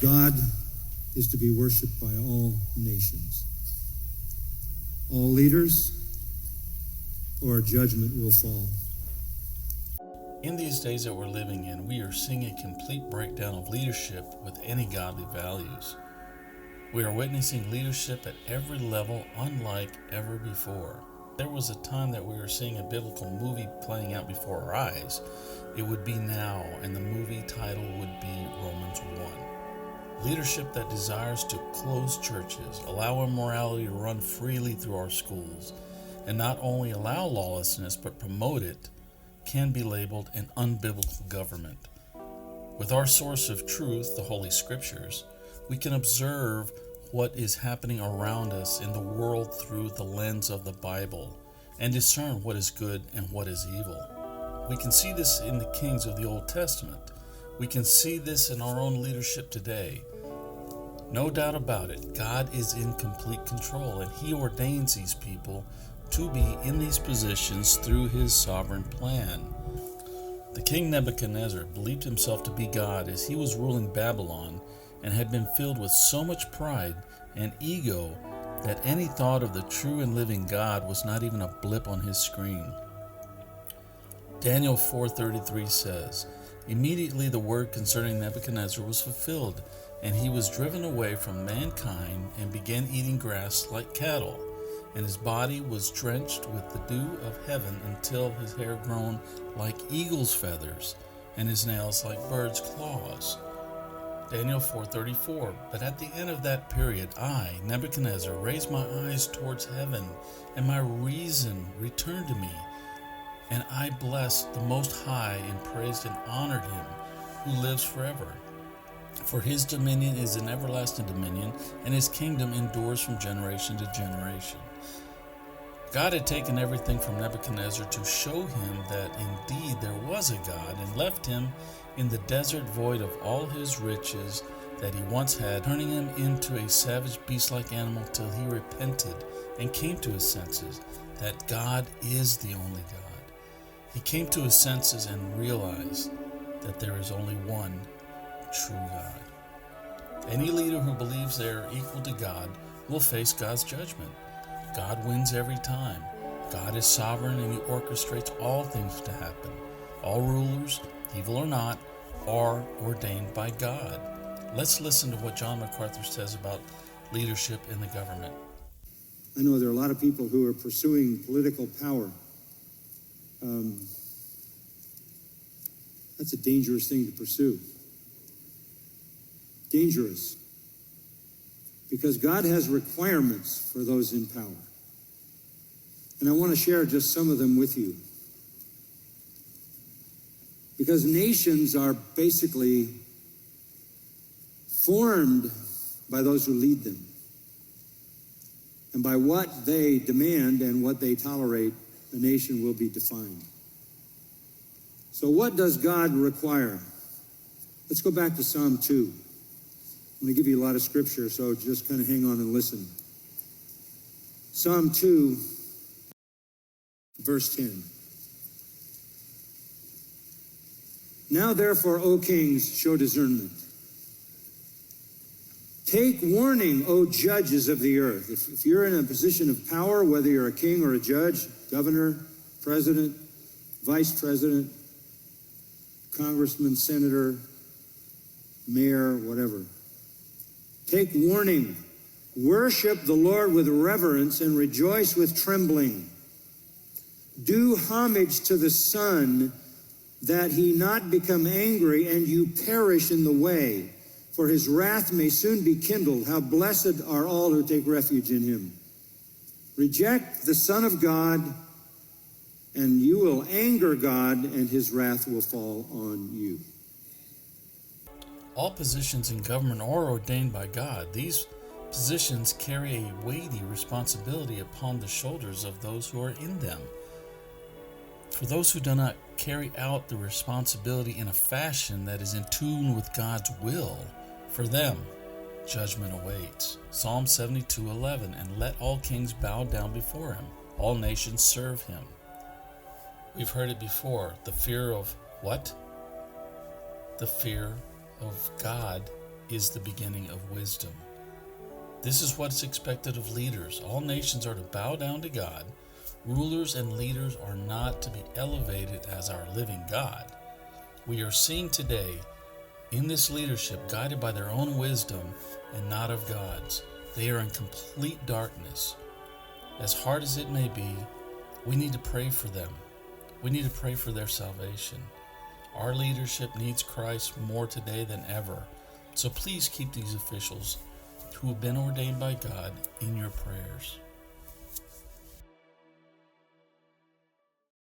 God is to be worshipped by all nations. All leaders, or judgment will fall. In these days that we're living in, we are seeing a complete breakdown of leadership with any godly values. We are witnessing leadership at every level unlike ever before. There was a time that we were seeing a biblical movie playing out before our eyes. It would be now, and the movie title would be Romans 1. Leadership that desires to close churches, allow immorality to run freely through our schools, and not only allow lawlessness but promote it, can be labeled an unbiblical government. With our source of truth, the Holy Scriptures, we can observe what is happening around us in the world through the lens of the Bible and discern what is good and what is evil. We can see this in the kings of the Old Testament. We can see this in our own leadership today. No doubt about it, God is in complete control, and He ordains these people to be in these positions through His sovereign plan. The king Nebuchadnezzar believed himself to be God as he was ruling Babylon, and had been filled with so much pride and ego that any thought of the true and living God was not even a blip on his screen. Daniel 4:33 says, "Immediately the word concerning Nebuchadnezzar was fulfilled, and he was driven away from mankind and began eating grass like cattle, and his body was drenched with the dew of heaven until his hair grown like eagle's feathers, and his nails like birds' claws." Daniel 4:34, "But at the end of that period, I, Nebuchadnezzar, raised my eyes towards heaven, and my reason returned to me. And I blessed the Most High and praised and honored Him who lives forever. For His dominion is an everlasting dominion, and His kingdom endures from generation to generation." God had taken everything from Nebuchadnezzar to show him that indeed there was a God, and left him in the desert void of all his riches that he once had, turning him into a savage beast-like animal till he repented and came to his senses that God is the only God. He came to his senses and realized that there is only one true God. Any leader who believes they are equal to God will face God's judgment. God wins every time. God is sovereign, and He orchestrates all things to happen. All rulers, evil or not, are ordained by God. Let's listen to what John MacArthur says about leadership in the government. I know there are a lot of people who are pursuing political power. That's a dangerous thing to pursue. Dangerous. Because God has requirements for those in power. And I want to share just some of them with you. Because nations are basically formed by those who lead them. And by what they demand and what they tolerate, a nation will be defined. So what does God require? Let's go back to Psalm 2. I'm going to give you a lot of scripture, so just kind of hang on and listen. Psalm 2, verse 10. "Now therefore, O kings, show discernment. Take warning, O judges of the earth." If you're in a position of power, whether you're a king or a judge, governor, president, vice president, congressman, senator, mayor, whatever. Take warning. Worship the Lord with reverence and rejoice with trembling. Do homage to the Son, that He not become angry and you perish in the way, for His wrath may soon be kindled. How blessed are all who take refuge in Him. Reject the Son of God, and you will anger God, and His wrath will fall on you. All positions in government are ordained by God. These positions carry a weighty responsibility upon the shoulders of those who are in them. For those who do not carry out the responsibility in a fashion that is in tune with God's will, for them, judgment awaits. Psalm 72:11, "And let all kings bow down before Him, all nations serve Him." We've heard it before. The fear of what? The fear of God is the beginning of wisdom. This is what's expected of leaders. All nations are to bow down to God. Rulers and leaders are not to be elevated as our living God. We are seeing today in this leadership guided by their own wisdom and not of God's. They are in complete darkness. As hard as it may be, we need to pray for them. We need to pray for their salvation. Our leadership needs Christ more today than ever. So please keep these officials who have been ordained by God in your prayers.